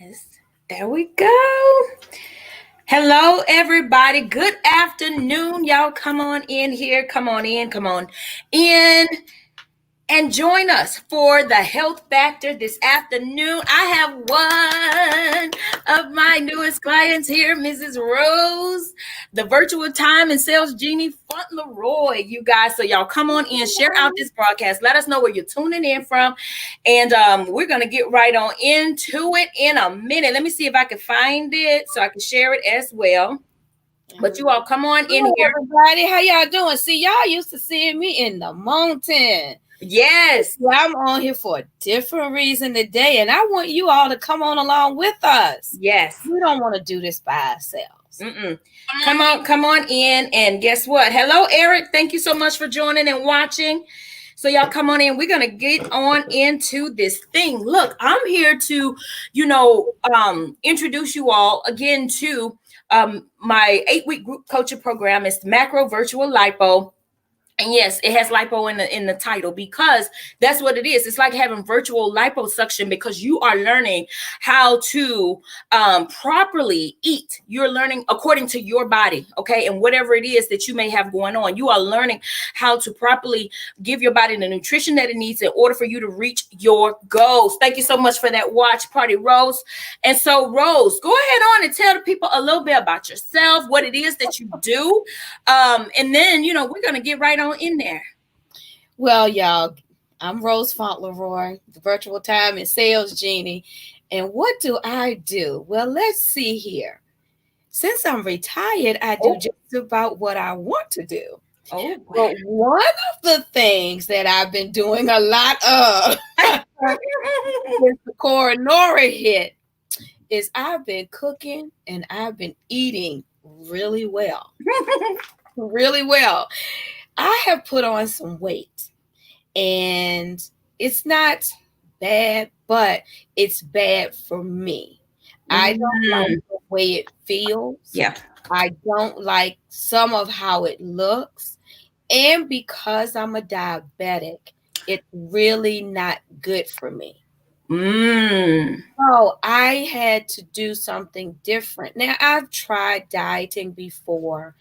Yes. There we go. Hello, everybody. Good afternoon. Y'all come on in here. Come on in. Come on in and join us for the health factor this afternoon. I have one of my newest clients here, Mrs. Rose, the virtual time and sales genie Fauntleroy, you guys. So y'all come on in, share out this broadcast. Let us know where you're tuning in from. And we're going to get right on into it in a minute. Let me see if I can find it so I can share it as well. But you all come on in here. Everybody, how y'all doing? See, y'all used to seeing me in the mountain. Yes. Well, I'm on here for a different reason today, and I want you all to come on along with us. Yes. We don't want to do this by ourselves. Come on in. And guess what? Hello, Eric. Thank you so much for joining and watching. So y'all come on in. We're going to get on into this thing. Look, I'm here to, introduce you all again to my 8-week group coaching program. It's Macro Virtual LIPO. And yes, it has lipo in the title because that's what it is. It's like having virtual liposuction because you are learning how to properly eat. You're learning according to your body, okay? And whatever it is that you may have going on, you are learning how to properly give your body the nutrition that it needs in order for you to reach your goals. Thank you so much for that watch party, Rose. And so, Rose, go ahead on and tell the people a little bit about yourself, what it is that you do. And then, we're going to get right on in there. Well, y'all, I'm Rose Fauntleroy, the virtual time and sales genie. And what do I do? Well, let's see here. Since I'm retired, I do just about what I want to do. Oh, but one of the things that I've been doing a lot of since the coronary hit is I've been cooking and I've been eating really well. Really well. I have put on some weight and it's not bad, but it's bad for me. I don't like the way it feels. Yeah. I don't like some of how it looks. And because I'm a diabetic, it's really not good for me. So I had to do something different. Now, I've tried dieting before.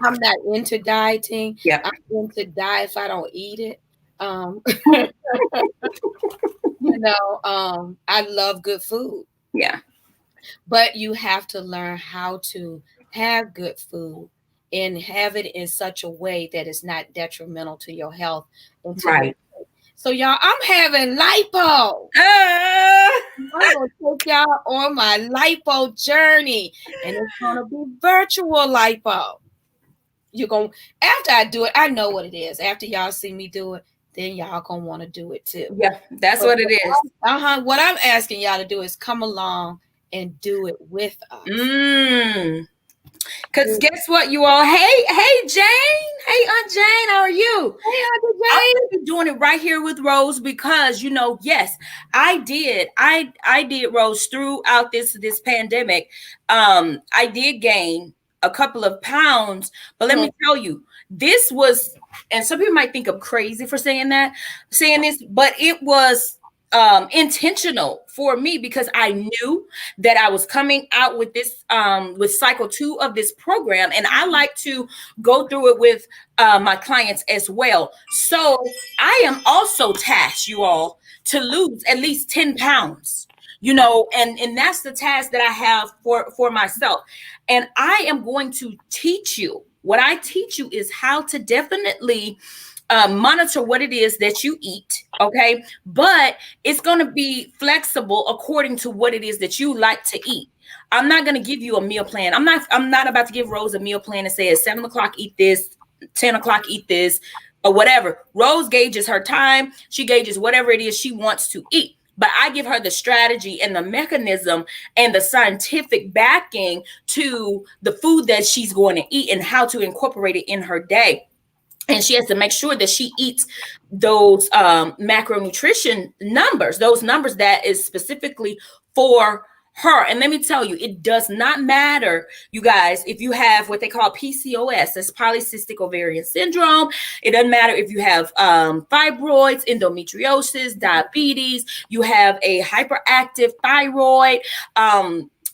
I'm not into dieting. Yeah. I'm into diet if I don't eat it. I love good food. Yeah. But you have to learn how to have good food and have it in such a way that it's not detrimental to your health. Right. So, y'all, I'm having lipo. I'm going to take y'all on my lipo journey. And it's going to be virtual lipo. After I do it, I know what it is. After y'all see me do it, then y'all gonna want to do it too. Yeah, that's what it is. What I'm asking y'all to do is come along and do it with us. Because guess what, you all? Hey, Jane. Hey, Aunt Jane, how are you? Hey, Aunt Jane. I'm going to be doing it right here with Rose because, yes, I did. I did, Rose, throughout this pandemic. I did gain a couple of pounds, but let me tell you, this was, and some people might think I'm crazy for saying this, but it was intentional for me because I knew that I was coming out with this with cycle 2 of this program, and I like to go through it with my clients as well. So I am also tasked, you all, to lose at least 10 pounds. And that's the task that I have for myself. And I am going to teach you. What I teach you is how to definitely monitor what it is that you eat, okay? But it's going to be flexible according to what it is that you like to eat. I'm not going to give you a meal plan. I'm not about to give Rose a meal plan and say at 7 o'clock eat this, 10 o'clock eat this, or whatever. Rose gauges her time. She gauges whatever it is she wants to eat. But I give her the strategy and the mechanism and the scientific backing to the food that she's going to eat and how to incorporate it in her day. And she has to make sure that she eats those macronutrition numbers, those numbers that is specifically for her. And let me tell you, it does not matter, you guys, if you have what they call PCOS, that's polycystic ovarian syndrome. It doesn't matter if you have fibroids, endometriosis, diabetes, you have a hyperactive thyroid,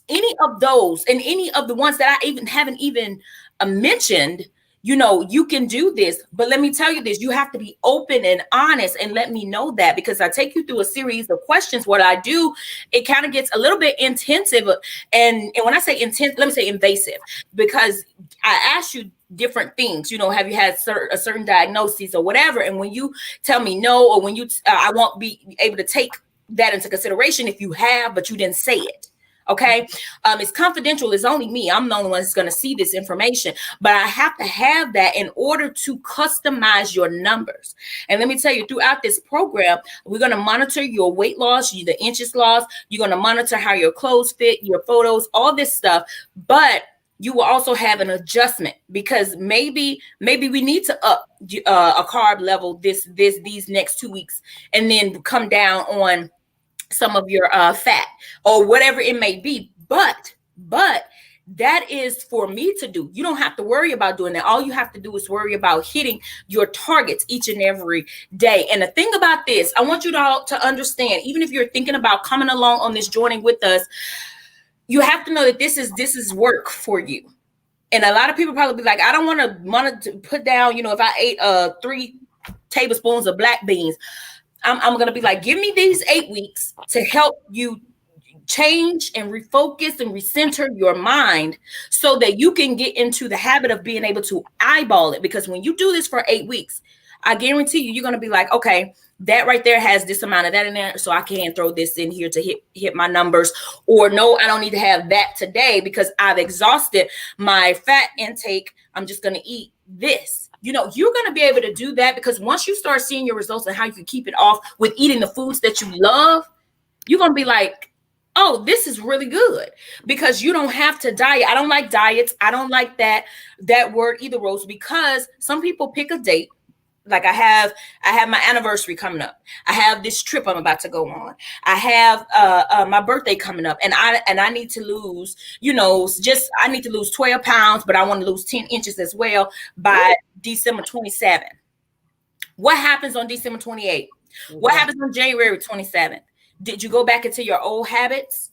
any of those, and any of the ones that I even haven't even mentioned. You can do this, but let me tell you this, you have to be open and honest and let me know that, because I take you through a series of questions. What I do, it kind of gets a little bit intensive. And when I say intense, let me say invasive, because I ask you different things, have you had a certain diagnosis or whatever. And when you tell me no, or when I won't be able to take that into consideration if you have, but you didn't say it. Okay. It's confidential. It's only me. I'm the only one that's going to see this information, but I have to have that in order to customize your numbers. And let me tell you, throughout this program, we're going to monitor your weight loss, the inches lost. You're going to monitor how your clothes fit, your photos, all this stuff. But you will also have an adjustment, because maybe we need to up a carb level these next 2 weeks, and then come down on some of your fat or whatever it may be. But that is for me to do. You don't have to worry about doing that. All you have to do is worry about hitting your targets each and every day. And the thing about this, I want you to understand, even if you're thinking about coming along on this journey with us, you have to know that this is work for you. And a lot of people probably be like, I don't want to put down, if I ate 3 tablespoons of black beans, I'm going to be like, give me these 8 weeks to help you change and refocus and recenter your mind, so that you can get into the habit of being able to eyeball it. Because when you do this for 8 weeks, I guarantee you're going to be like, okay, that right there has this amount of that in there, so I can throw this in here to hit my numbers. Or no, I don't need to have that today because I've exhausted my fat intake. I'm just going to eat this. You're going to be able to do that, because once you start seeing your results and how you can keep it off with eating the foods that you love, you're going to be like, oh, this is really good, because you don't have to diet. I don't like diets. I don't like that word either, Rose, because some people pick a date. Like I have my anniversary coming up. I have this trip I'm about to go on. I have my birthday coming up, and I need to lose, I need to lose 12 pounds, but I want to lose 10 inches as well by December 27th. What happens on December 28th? What happens on January 27th? Did you go back into your old habits?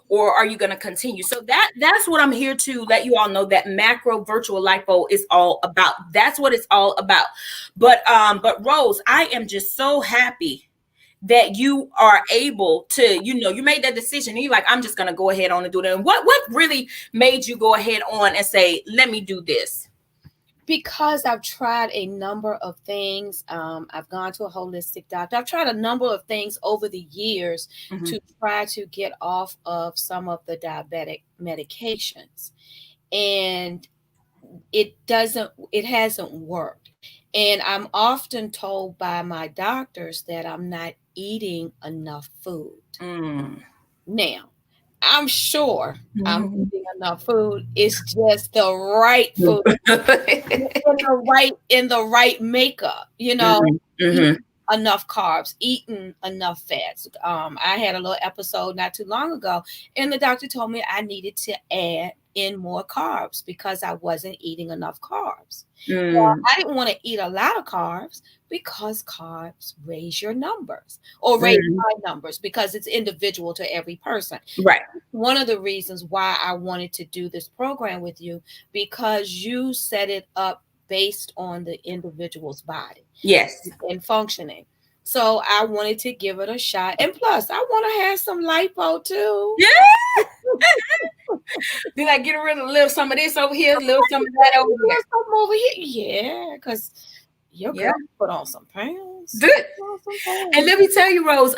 Or are you going to continue? So that's what I'm here to let you all know, that Macro Virtual LIPO is all about. That's what it's all about. But Rose, I am just so happy that you are able to, you made that decision. And you're like, I'm just going to go ahead on and do that. And what really made you go ahead on and say, let me do this? Because I've tried a number of things. I've gone to a holistic doctor. I've tried a number of things over the years to try to get off of some of the diabetic medications. And it hasn't worked. And I'm often told by my doctors that I'm not eating enough food. Now, I'm sure I'm eating enough food. It's just the right food in the right makeup, eating enough carbs, eating enough fats. I had a little episode not too long ago, and the doctor told me I needed to add in more carbs because I wasn't eating enough carbs. Well, I didn't want to eat a lot of carbs because carbs raise your numbers, or raise my numbers, because it's individual to every person. Right. One of the reasons why I wanted to do this program with you, because you set it up based on the individual's body. Yes. And functioning. So I wanted to give it a shot. And plus, I want to have some lipo too. Yeah. Be like, get rid of a little some of this over here, a little some of that over here. Some over here. Yeah, because your girl put on some pounds. And let me tell you, Rose,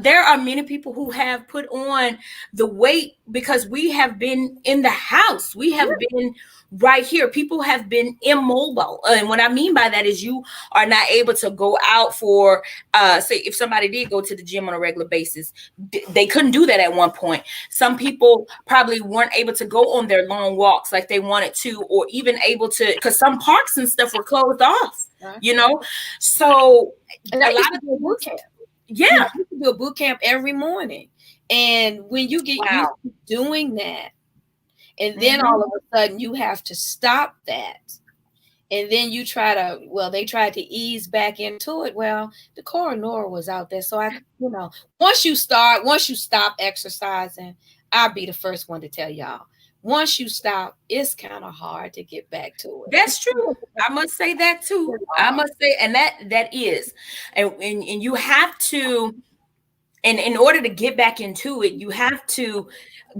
there are many people who have put on the weight because we have been in the house. We have been right here. People have been immobile. And what I mean by that is you are not able to go out for, say, if somebody did go to the gym on a regular basis, they couldn't do that at one point. Some people probably weren't able to go on their long walks like they wanted to, or even able to, because some parks and stuff were closed off, So and a lot of boot camp. Yeah. You can do a boot camp every morning. And when you get used Wow. to doing that, and then Mm-hmm. all of a sudden you have to stop that. And then you try to, well, they tried to ease back into it. Well, the coroner was out there. So once you stop exercising, I'll be the first one to tell y'all. Once you stop, it's kind of hard to get back to it. That's true. I must say that too. It's I hard. must say, and that is, and you have to, and in order to get back into it, you have to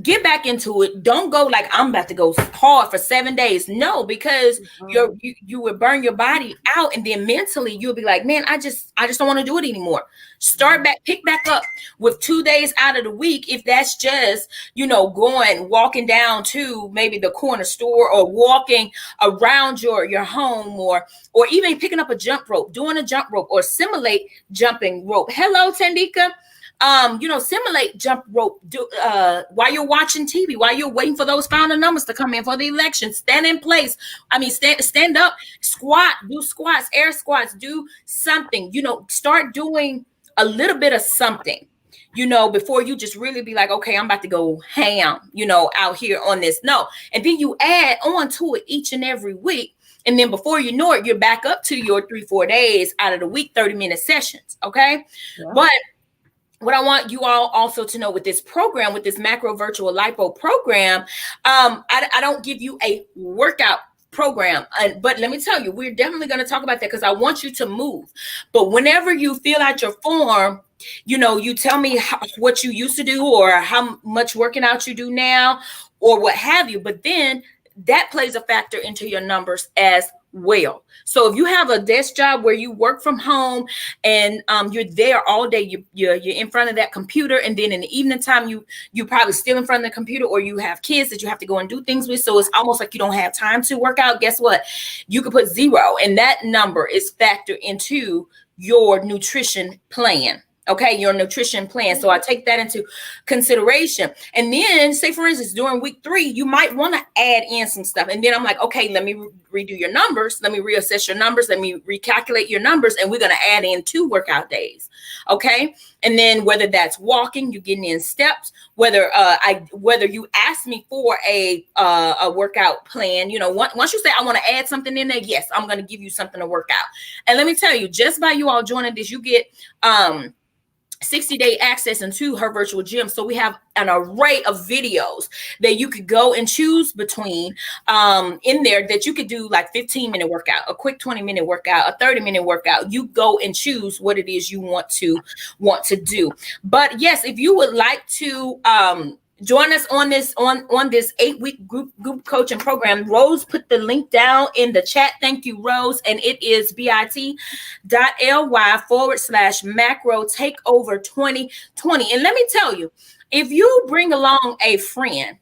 get back into it. Don't go like I'm about to go hard for 7 days. No, because Mhm. you would burn your body out, and then mentally you'll be like, man, I just don't want to do it anymore. Start back, pick back up with 2 days out of the week. If that's just, going walking down to maybe the corner store, or walking around your home, or even picking up a jump rope, doing a jump rope, or simulate jumping rope. Hello, Tandika. Simulate jump rope, while you're watching TV, while you're waiting for those final numbers to come in for the election. Stand in place. I mean, stand up, squat, do squats, air squats, do something. Start doing a little bit of something. Before you just really be like, okay, I'm about to go ham, out here on this. No, and then you add on to it each and every week. And then before you know it, you're back up to your 3-4 days out of the week, 30-minute sessions. Okay. Yeah. But what I want you all also to know with this program, with this Macro Virtual LIPO program, I don't give you a workout program, but let me tell you, we're definitely going to talk about that, because I want you to move. But whenever you fill out your form, you tell me what you used to do, or how much working out you do now, or what have you. But then that plays a factor into your numbers as well. So if you have a desk job where you work from home, and you're there all day, you're in front of that computer, and then in the evening time you probably still in front of the computer, or you have kids that you have to go and do things with, so it's almost like you don't have time to work out. Guess what? You could put 0, and that number is factored into your nutrition plan. Okay, your nutrition plan. So I take that into consideration. And then, say for instance, during week 3, you might want to add in some stuff. And then I'm like, okay, let me redo your numbers. Let me reassess your numbers. Let me recalculate your numbers. And we're going to add in 2 workout days. Okay. And then whether that's walking, you're getting in steps, whether you ask me for a workout plan, once you say I want to add something in there, yes, I'm going to give you something to work out. And let me tell you, just by you all joining this, you get 60-day access into her virtual gym. So we have an array of videos that you could go and choose between in there, that you could do like 15-minute workout, a quick 20-minute workout, a 30-minute workout. You go and choose what it is you want to do. But yes, if you would like to join us on this 8-week group coaching program, Rose put the link down in the chat. Thank you, Rose. And it is bit.ly/macro takeover 2020. And let me tell you, if you bring along a friend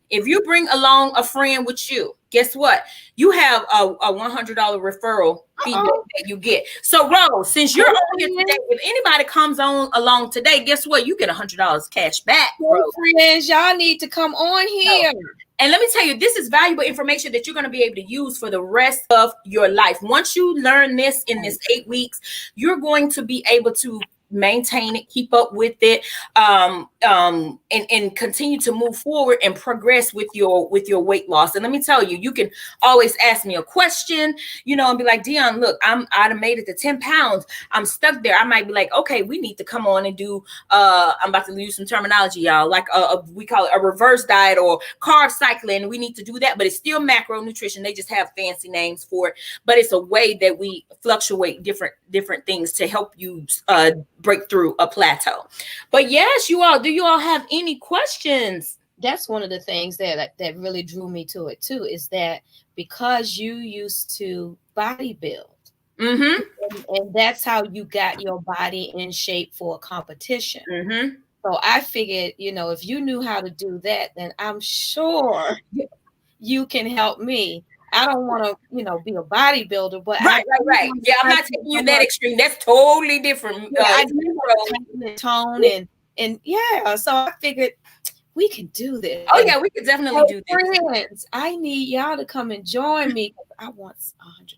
with you, guess what? You have a $100 referral feedback that you get. So Rose, since you're on here today, if anybody comes on along today, guess what? You get $100 cash back, Rose. Friends, y'all need to come on here. And let me tell you, this is valuable information that you're going to be able to use for the rest of your life. Once you learn this in this 8 weeks, you're going to be able to maintain it, keep up with it, and continue to move forward and progress with your weight loss. And let me tell you, you can always ask me a question, and be like, Dion, look, I'd have made it to 10 pounds. I'm stuck there. I might be like, okay, we need to come on and do, I'm about to use some terminology, y'all, like we call it a reverse diet or carb cycling. We need to do that, but it's still macronutrition. They just have fancy names for it, but it's a way that we fluctuate different things to help you break through a plateau. But yes, do you all have any questions? That's one of the things that really drew me to it too, is that because you used to bodybuild, and that's how you got your body in shape for a competition. So I figured, if you knew how to do that, then I'm sure you can help me. I don't want to, be a bodybuilder, but right. Yeah, I'm not taking you that extreme. That's totally different. I do want to tone and yeah. So I figured we can do this. Oh yeah, we could definitely do this. Friends, I need y'all to come and join me. I want $100.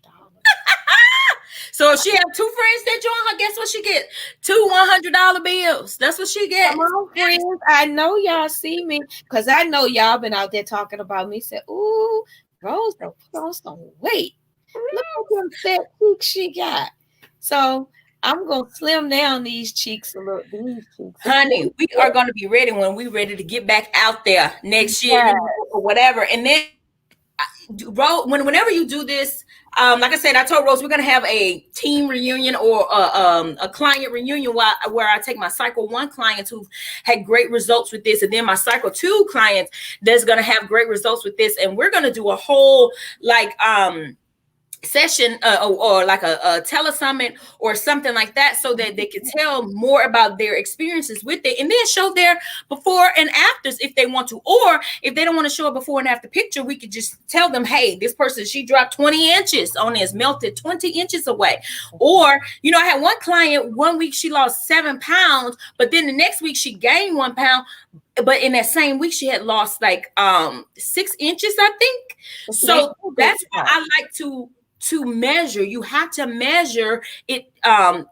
So if she have two friends that join her, guess what she get? Two $100 bills. That's what she Come gets. on, friends. I know y'all see me because I know y'all been out there talking about me. Said, ooh, Rose don't put on some weight. Look at them fat cheeks she got. So I'm gonna slim down these cheeks a little. These cheeks. Honey, we are going to be ready when we ready to get back out there next year, Yeah. or whatever. And then whenever you do this, like I said, I told Rose we're gonna have a team reunion or a client reunion where I take my cycle 1 clients who've had great results with this, and then my cycle 2 clients that's gonna have great results with this, and we're gonna do a whole like session or like a telesummit or something like that, so that they can tell more about their experiences with it, and then show their before and afters if they want to. Or if they don't want to show a before and after picture, we could just tell them, hey, this person, she dropped 20 inches on this, melted 20 inches away. Or I had one client, 1 week she lost 7 pounds, but then the next week she gained 1 pound, but in that same week she had lost like 6 inches, I think. So that's why I like to measure. You have to measure it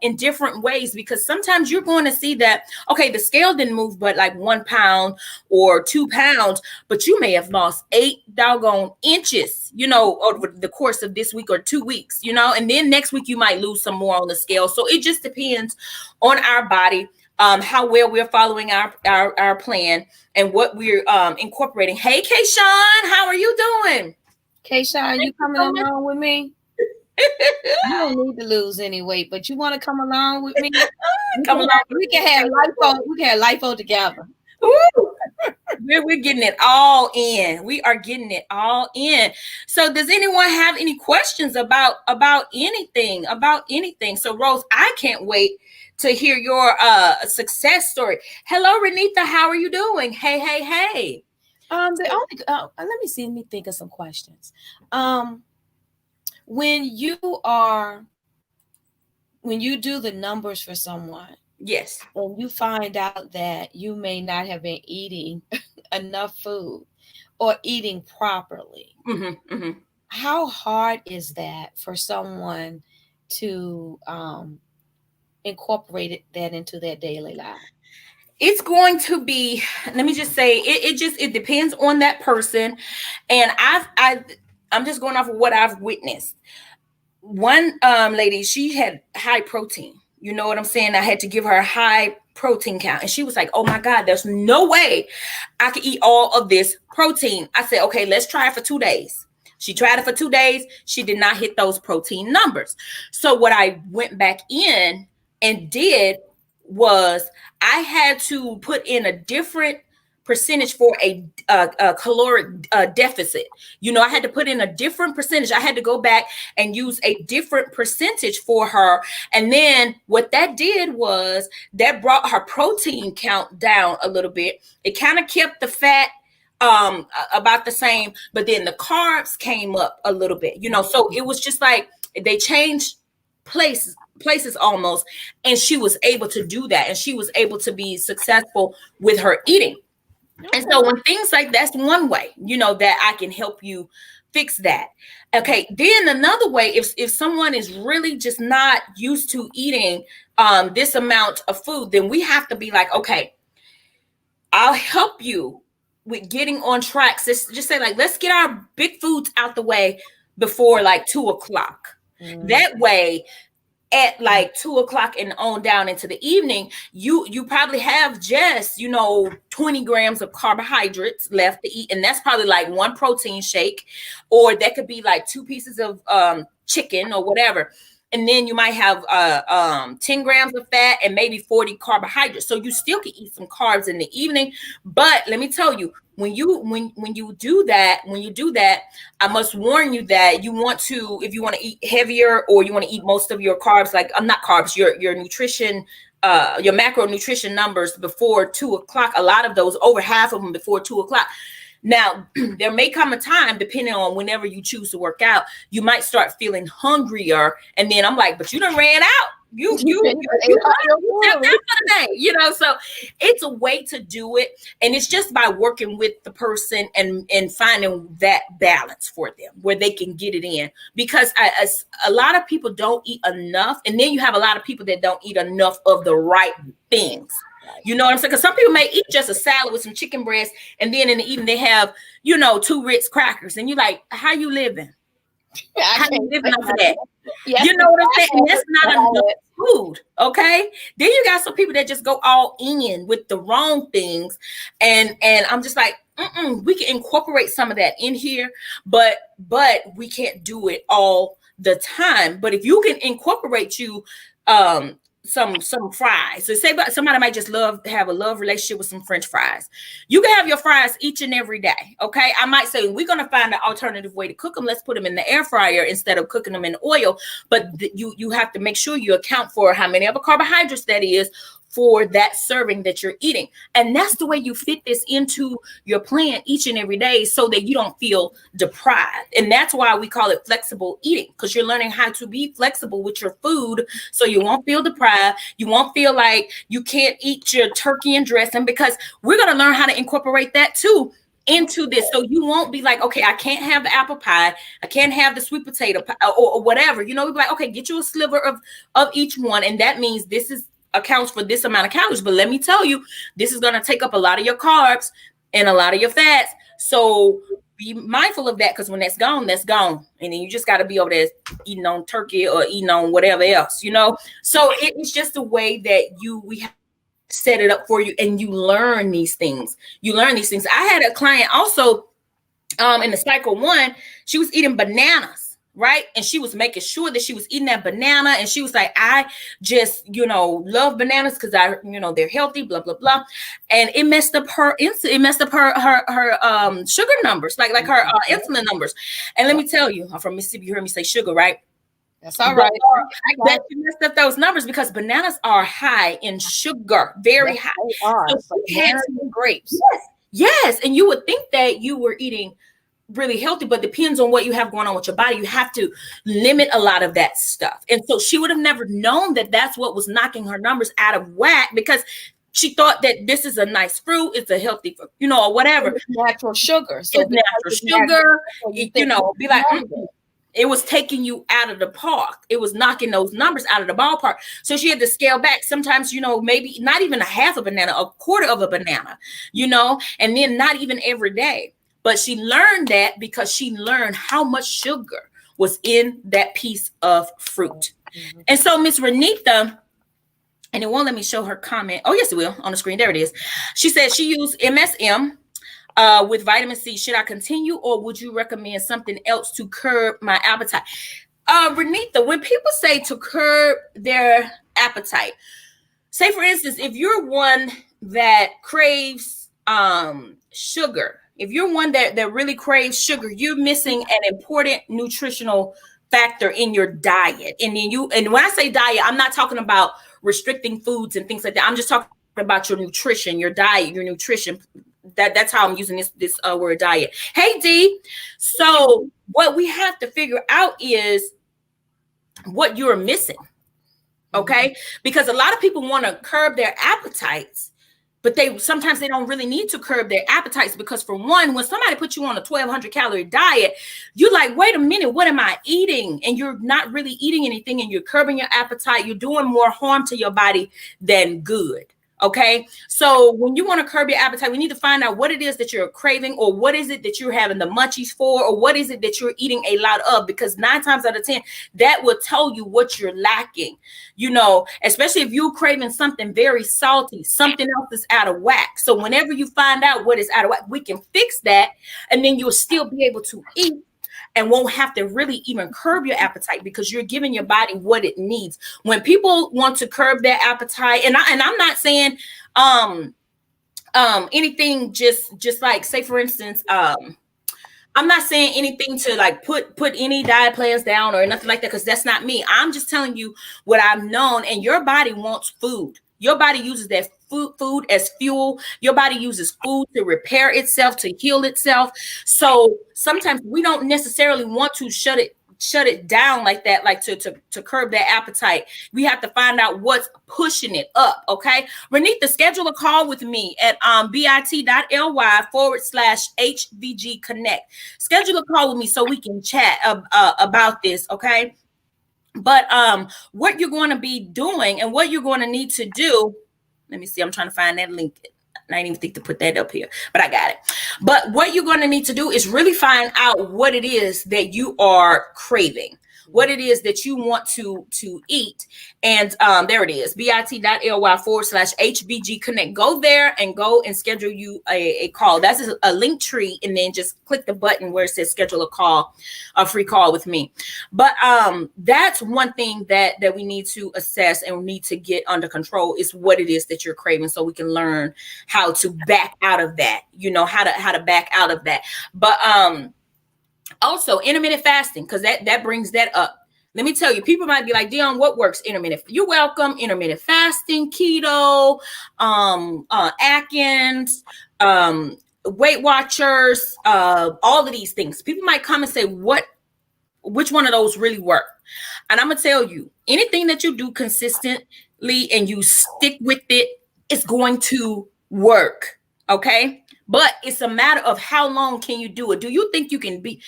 in different ways, because sometimes you're going to see that, okay, the scale didn't move but like 1 pound or 2 pounds, but you may have lost 8 doggone inches, over the course of this week or 2 weeks, and then next week you might lose some more on the scale. So it just depends on our body, how well we're following our plan and what we're incorporating. Hey, Kayshawn, how are you doing? Kayshawn, you coming along with me? You don't need to lose any weight, but you want to come along with me? We can have lipo. We can have lipo together. We're getting it all in. We are getting it all in. So does anyone have any questions about anything? So Rose, I can't wait to hear your success story. Hello, Renita. How are you doing? Hey. Let me see. Let me think of some questions. When you do the numbers for someone, yes, and you find out that you may not have been eating enough food or eating properly, how hard is that for someone to incorporate that into their daily life? It's going to be, let me just say, it depends on that person. And I'm just going off of what I've witnessed. One lady, she had high protein. You know what I'm saying? I had to give her a high protein count. And she was like, oh my God, there's no way I could eat all of this protein. I said, okay, let's try it for 2 days. She tried it for 2 days. She did not hit those protein numbers. So what I went back in and did was I had to put in a different percentage for a caloric deficit. I had to put in a different percentage. I had to go back and use a different percentage for her. And then what that did was that brought her protein count down a little bit. It kind of kept the fat about the same, but then the carbs came up a little bit, so it was just like they changed places almost, and she was able to do that, and she was able to be successful with her eating. And so when things like that's one way, that I can help you fix that. Okay. Then another way, if someone is really just not used to eating this amount of food, then we have to be like, okay, I'll help you with getting on track. So just say like, let's get our big foods out the way before like 2:00. That way, at like 2:00 and on down into the evening, you probably have just 20 grams of carbohydrates left to eat, and that's probably like 1 protein shake, or that could be like 2 pieces of chicken or whatever. And then you might have 10 grams of fat and maybe 40 carbohydrates. So you still can eat some carbs in the evening. But let me tell you, when you do that, I must warn you that if you want to eat heavier, or you want to eat most of your carbs, like not carbs, your nutrition, your macro nutrition numbers before 2:00, a lot of those, over half of them before 2:00. Now, there may come a time, depending on whenever you choose to work out, you might start feeling hungrier. And then I'm like, but you done ran out. you tapped out for the day, so it's a way to do it, and it's just by working with the person and finding that balance for them where they can get it in, because a lot of people don't eat enough, and then you have a lot of people that don't eat enough of the right things. You know what I'm saying? Because some people may eat just a salad with some chicken breast, and then in the evening they have, 2 Ritz crackers, and you're like, how you living? How you living off of that? Yes, you know what I'm saying? And that's not enough food. Okay. Then you got some people that just go all in with the wrong things. And I'm just like, we can incorporate some of that in here, but we can't do it all the time. But if you can incorporate some fries. So say somebody might just have a love relationship with some French fries. You can have your fries each and every day. Okay. I might say we're going to find an alternative way to cook them. Let's put them in the air fryer instead of cooking them in oil. But you have to make sure you account for how many other carbohydrates that is for that serving that you're eating. And that's the way you fit this into your plan each and every day so that you don't feel deprived. And that's why we call it flexible eating, because you're learning how to be flexible with your food so you won't feel deprived. You won't feel like you can't eat your turkey and dressing, because we're going to learn how to incorporate that too into this. So you won't be like, okay, I can't have the apple pie, I can't have the sweet potato pie, or whatever. We'll be like, okay, get you a sliver of each one. And that means this is accounts for this amount of calories, but let me tell you, this is going to take up a lot of your carbs and a lot of your fats. So be mindful of that, because when that's gone, and then you just got to be over there eating on turkey or eating on whatever else, So it's just a way that we have set it up for you, and you learn these things. I had a client also in the cycle 1. She was eating bananas. Right. And she was making sure that she was eating that banana. And she was like, I just, love bananas because they're healthy, blah, blah, blah. And it messed up her sugar numbers, like her insulin numbers. And let me tell you, I'm from Mississippi, you heard me say sugar, right? That's all right. That you messed up those numbers because bananas are high in sugar, very high. They are. So she had grapes. Yes. And you would think that you were eating really healthy, but depends on what you have going on with your body. You have to limit a lot of that stuff. And so she would have never known that that's what was knocking her numbers out of whack, because she thought that this is a nice fruit, it's a healthy fruit, or whatever. It's natural sugar. So it's natural sugar, be like, it was taking you out of the park. It was knocking those numbers out of the ballpark. So she had to scale back. Sometimes, maybe not even a half a banana, a quarter of a banana, and then not even every day. But she learned that because she learned how much sugar was in that piece of fruit. Mm-hmm. And so Miss Renita, and it won't let me show her comment. Oh, yes, it will on the screen. There it is. She said she used MSM with vitamin C. Should I continue, or would you recommend something else to curb my appetite? Renita, when people say to curb their appetite, say, for instance, if you're one that craves sugar, if you're one that really craves sugar, you're missing an important nutritional factor in your diet. And when I say diet, I'm not talking about restricting foods and things like that. I'm just talking about your nutrition, your diet, your nutrition. That's how I'm using this word diet. Hey, D. So what we have to figure out is what you're missing. Okay? Because a lot of people want to curb their appetites, but sometimes they don't really need to curb their appetites, because for one, when somebody puts you on a 1,200 calorie diet, you're like, wait a minute, what am I eating? And you're not really eating anything, and you're curbing your appetite. You're doing more harm to your body than good. Okay. So when you want to curb your appetite, we need to find out what it is that you're craving, or what is it that you're having the munchies for, or what is it that you're eating a lot of, because 9 times out of 10, that will tell you what you're lacking, especially if you're craving something very salty, something else is out of whack. So whenever you find out what is out of whack, we can fix that, and then you'll still be able to eat and won't have to really even curb your appetite, because you're giving your body what it needs. When people want to curb their appetite, and I'm not saying anything just like, say, for instance, I'm not saying anything to like put any diet plans down or nothing like that, because that's not me. I'm just telling you what I've known. And your body wants food. Your body uses that food as fuel. Your body uses food to repair itself, to heal itself. So sometimes we don't necessarily want to shut shut it down like that, like to curb that appetite. We have to find out what's pushing it up. Okay. Renita, schedule a call with me at bit.ly/HVG Connect. Schedule a call with me so we can chat about this. Okay. But what you're going to be doing and what you're going to need to do, let me see, I'm trying to find that link. I didn't even think to put that up here, but I got it. But what you're going to need to do is really find out what it is that you are craving, what it is that you want to eat. And there it is, bit.ly/HVG Connect. Go there and go and schedule you a call. That's a link tree, and then just click the button where it says schedule a call, a free call with me. But that's one thing that we need to assess and we need to get under control is what it is that you're craving, so we can learn how to back out of that, how to back out of that. But also intermittent fasting, because that brings that up. Let me tell you, people might be like, Dion, what works? Intermittent. You're welcome. Intermittent fasting, keto, Atkins, Weight Watchers, all of these things. People might come and say, which one of those really work? And I'm going to tell you, anything that you do consistently and you stick with it, it's going to work. Okay. But it's a matter of how long can you do it? Do you think you can be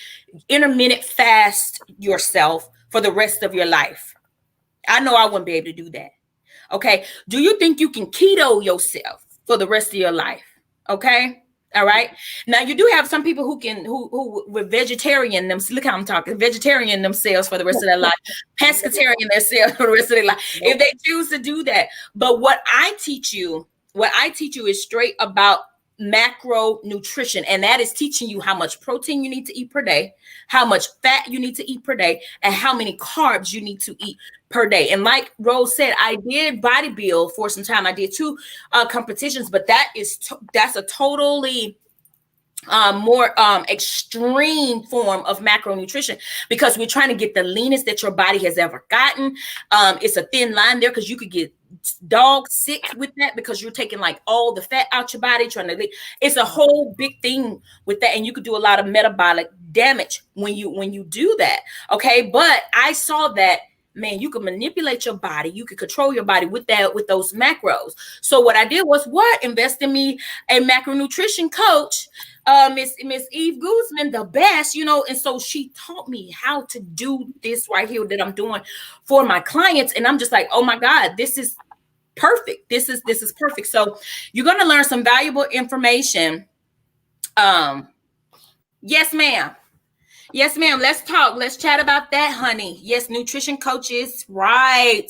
intermittent fast yourself for the rest of your life? I know I wouldn't be able to do that. Okay. Do you think you can keto yourself for the rest of your life? Okay. All right. Now you do have some people who were vegetarian. Look how I'm talking, vegetarian themselves for the rest of their life, pescatarian themselves for the rest of their life, if they choose to do that. But what I teach you is straight about macro nutrition, and that is teaching you how much protein you need to eat per day, how much fat you need to eat per day, and how many carbs you need to eat per day. And like Rose said, I did bodybuild for some time. I did 2 competitions, but that's a totally more extreme form of macronutrition, because we're trying to get the leanest that your body has ever gotten. It's a thin line there, because you could get dog sick with that, because you're taking like all the fat out your body trying to. It's a whole big thing with that, and you could do a lot of metabolic damage when you do that. Okay, but I saw that, man, you can manipulate your body, you can control your body with those macros. So what I did was invest in me a macronutrition coach, Miss Eve Guzman, the best, and so she taught me how to do this right here that I'm doing for my clients. And I'm just like, oh my God, this is perfect. This is perfect. So you're going to learn some valuable information. Yes, ma'am. Yes, ma'am. Let's talk. Let's chat about that, honey. Yes, nutrition coaches, right?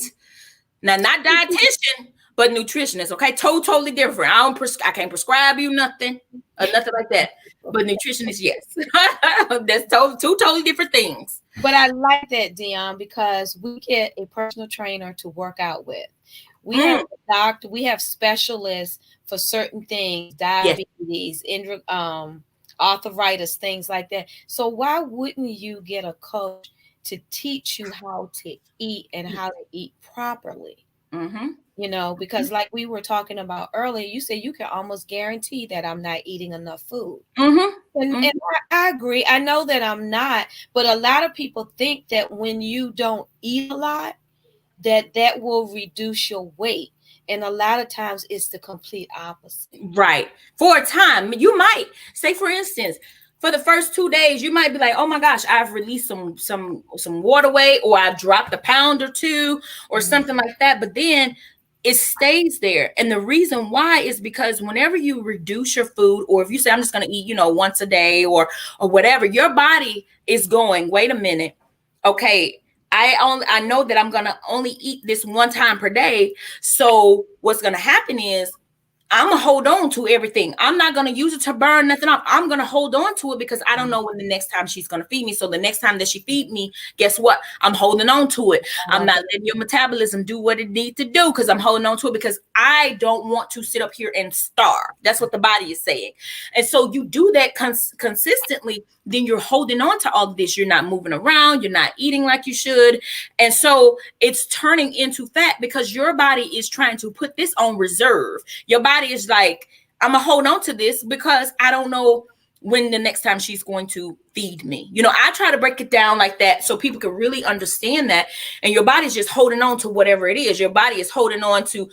Now, not dietitian, but nutritionist. Okay, totally different. I can't prescribe you nothing or nothing like that. But nutritionist, yes, that's two totally different things. But I like that, Dion, because we get a personal trainer to work out with. We have a doctor. We have specialists for certain things, diabetes, arthritis, things like that. So why wouldn't you get a coach to teach you how to eat and how to eat properly? Because like we were talking about earlier, you said you can almost guarantee that I'm not eating enough food. And I agree. I know that I'm not, but a lot of people think that when you don't eat a lot, that will reduce your weight. And a lot of times it's the complete opposite. Right. For a time, you might say, for instance, for the first 2 days, you might be like, oh my gosh, I've released some water weight, or I've dropped a pound or 2 or something like that. But then it stays there. And the reason why is because whenever you reduce your food, or if you say, I'm just going to eat, once a day or whatever, your body is going, wait a minute. Okay. I know that I'm going to only eat this one time per day. So what's going to happen is I'm going to hold on to everything. I'm not going to use it to burn nothing off. I'm going to hold on to it because I don't know when the next time she's going to feed me. So the next time that she feed me, guess what? I'm holding on to it. I'm not letting your metabolism do what it needs to do because I'm holding on to it because I don't want to sit up here and starve. That's what the body is saying. And so you do that consistently, then you're holding on to all of this. You're not moving around. You're not eating like you should. And so it's turning into fat because your body is trying to put this on reserve. Your body is like, I'm going to hold on to this because I don't know when the next time she's going to feed me. You know, I try to break it down like that so people can really understand that. And your body's just holding on to whatever it is. Your body is holding on to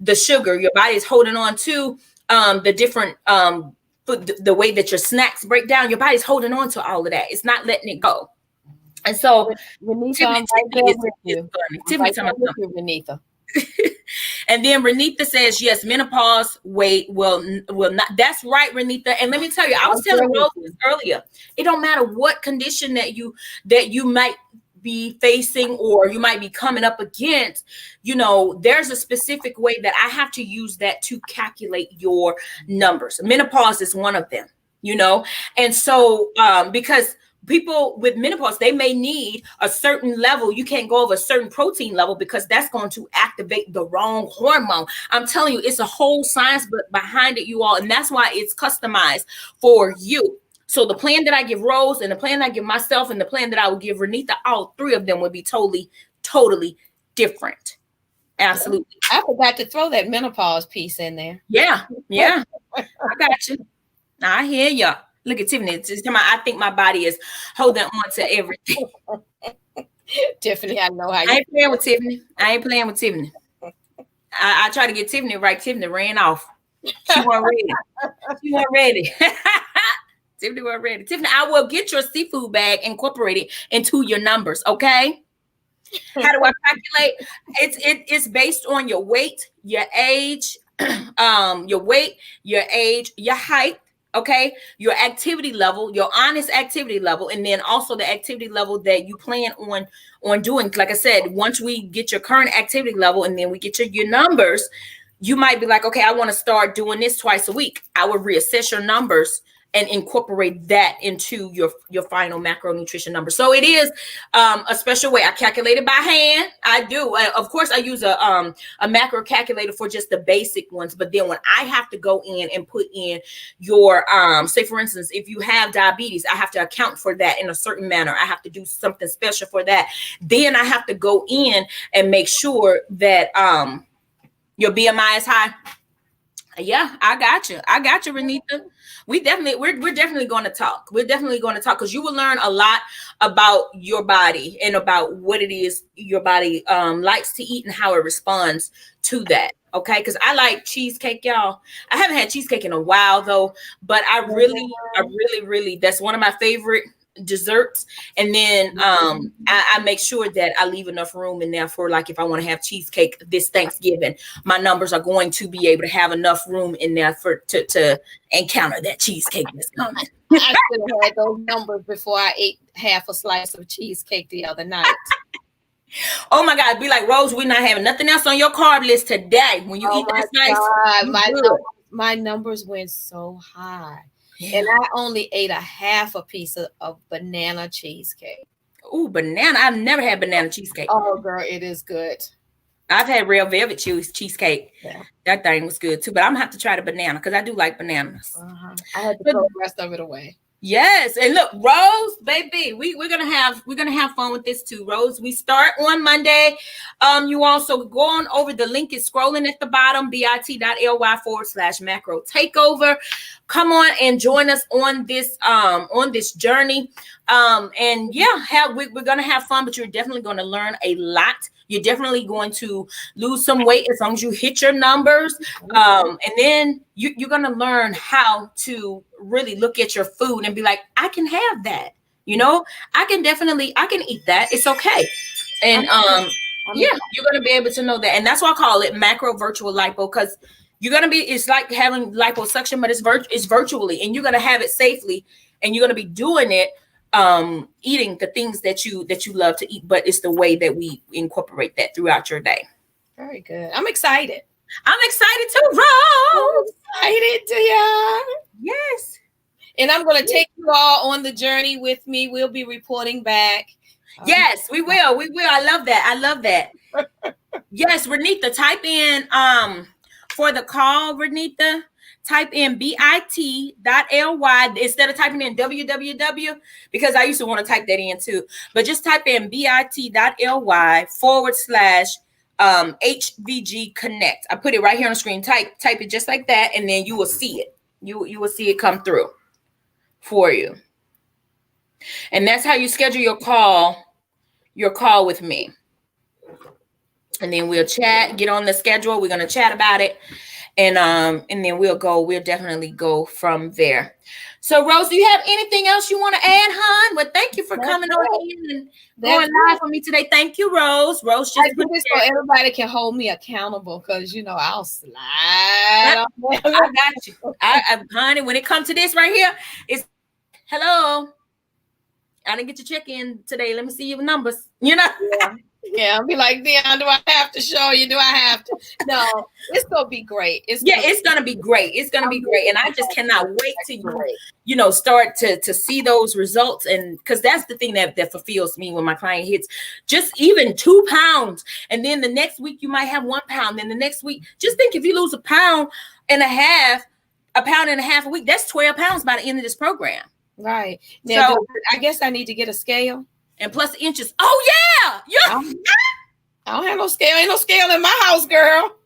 the sugar. Your body is holding on to the different the way that your snacks break down. Your body's holding on to all of that. It's not letting it go. And so Renita, I'm right there with you. Tiffany, Renita. And then Renita says, yes, menopause weight will not. That's right, Renita. And let me tell you, I was telling Rose this earlier. It don't matter what condition that you might be facing or you might be coming up against, you know, there's a specific way that I have to use that to calculate your numbers. Menopause is one of them, you know, and so because people with menopause, they may need a certain level. You can't go over a certain protein level because that's going to activate the wrong hormone. I'm telling you, it's a whole science behind it, you all. And that's why it's customized for you. So the plan that I give Rose and the plan I give myself and the plan that I will give Renita, all three of them would be totally, totally different. Absolutely. I forgot to throw that menopause piece in there. Yeah. I got you. I hear you. Look at Tiffany. I think my body is holding on to everything. Tiffany, I know how you. I ain't playing with Tiffany. I tried to get Tiffany right. Tiffany ran off. She wasn't ready. Tiffany wasn't ready. Tiffany, I will get your seafood bag incorporated into your numbers. Okay. How do I calculate? It's based on your weight, your age, your weight, your age, your height. Okay, your activity level, your honest activity level, and then also the activity level that you plan on doing. Like I said, once we get your current activity level and then we get your numbers, you might be like, okay, I want to start doing this twice a week. I will reassess your numbers and incorporate that into your final macronutrition number. So it is a special way. I calculate it by hand. I do. Of course, I use a macro calculator for just the basic ones. But then when I have to go in and put in your, say for instance, if you have diabetes, I have to account for that in a certain manner. I have to do something special for that. Then I have to go in and make sure that your BMI is high. Yeah, I got you, Renita. We're definitely going to talk. We're definitely going to talk because you will learn a lot about your body and about what it is your body likes to eat and how it responds to that. Okay, because I like cheesecake, y'all. I haven't had cheesecake in a while though, but I really, that's one of my favorite desserts. And then I make sure that I leave enough room in there for, like, if I want to have cheesecake this Thanksgiving, my numbers are going to be able to have enough room in there for to encounter that cheesecake that's coming. I should have had those numbers before I ate half a slice of cheesecake the other night. Oh my God, be like, Rose, we're not having nothing else on your carb list today. When you eat that slice, my numbers went so high. Yeah. And I only ate a half a piece of banana cheesecake. Oh, banana. I've never had banana cheesecake. Oh, girl, it is good. I've had real velvet cheesecake. Yeah. That thing was good too. But I'm going to have to try the banana because I do like bananas. I had to throw the rest of it away. Yes. And look, Rose, baby, we're gonna have fun with this too. Rose, we start on Monday. You also go on over, the link is scrolling at the bottom, bit.ly/macro takeover. Come on and join us on this journey. And yeah, we're gonna have fun, but you're definitely gonna learn a lot. You're definitely going to lose some weight as long as you hit your numbers. And then you're going to learn how to really look at your food and be like, I can have that. You know, I can eat that. It's okay. And you're going to be able to know that. And that's why I call it Macro Virtual LIPO, because it's like having liposuction, but it's virtually, and you're going to have it safely, and you're going to be doing it eating the things that you love to eat, but it's the way that we incorporate that throughout your day. Very good. I'm excited. I'm excited too, Rose. I'm excited to y'all. Yes. And I'm going to take you all on the journey with me. We'll be reporting back. Yes, we will. We will. I love that. Yes, Renita, type in for the call, Renita. Type in bit.ly instead of typing in www, because I used to want to type that in too. But just type in bit.ly/HVG Connect. I put it right here on the screen. Type it just like that, and then you will see it. You will see it come through. for you. And that's how you schedule your call with me. And then we'll chat, get on the schedule. We're going to chat about it. And then we'll definitely go from there. So Rose, do you have anything else you want to add, hon? Well, thank you for coming on in and going live for me today. Thank you, Rose. Rose just I do this so everybody can hold me accountable, because I'll slide. I got you. Honey, when it comes to this right here, it's hello. I didn't get your check in today. Let me see your numbers. Yeah, I'll be like, Dion, do I have to show you? Do I have to? No, it's gonna be great. It's gonna be great. It's gonna be great, and I just cannot wait to start to see those results. And because that's the thing that fulfills me when my client hits just even 2 pounds, and then the next week you might have 1 pound. Then the next week, just think if you lose 1.5 pounds a week, that's 12 pounds by the end of this program. Right. Now, so I guess I need to get a scale. And plus inches. Oh yeah. I don't have no scale. Ain't no scale in my house, girl.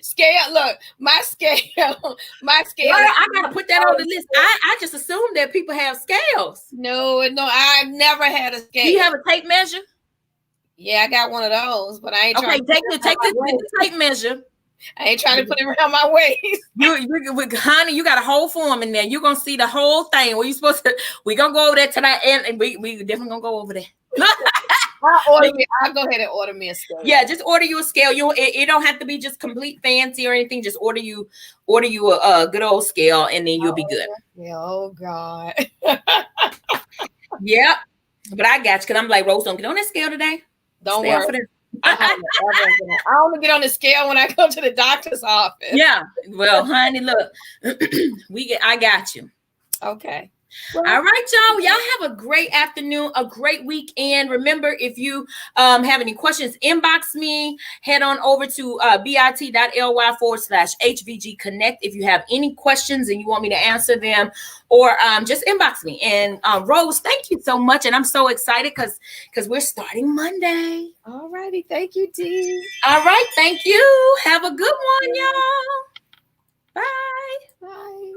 Scale. Look, my scale. Well, I gotta put that on the list. I just assumed that people have scales. No, I've never had a scale. Do you have a tape measure? Yeah, I got one of those, but I ain't trying to take the tape measure. I ain't trying to put it around my waist. Honey, you got a whole form in there. You're gonna see the whole thing. What you supposed to? We're gonna go over there tonight, and we definitely gonna go over there. I'll go ahead and order me a scale. Yeah, just order you a scale. It don't have to be just complete fancy or anything. Just order you a good old scale, and then you'll be good. Yeah, oh God. Yep. But I got you, because I'm like, Rose, don't get on that scale today. Don't worry. I only get on the scale when I go to the doctor's office. Yeah. Well, honey, look, I got you. Okay. Well, all right, y'all. Y'all have a great afternoon, a great weekend. Remember, if you have any questions, inbox me. Head on over to bit.ly/HVG Connect if you have any questions and you want me to answer them, or just inbox me. And Rose, thank you so much. And I'm so excited because we're starting Monday. All righty. Thank you, Dee. All right. Thank you. Have a good one, y'all. Bye. Bye.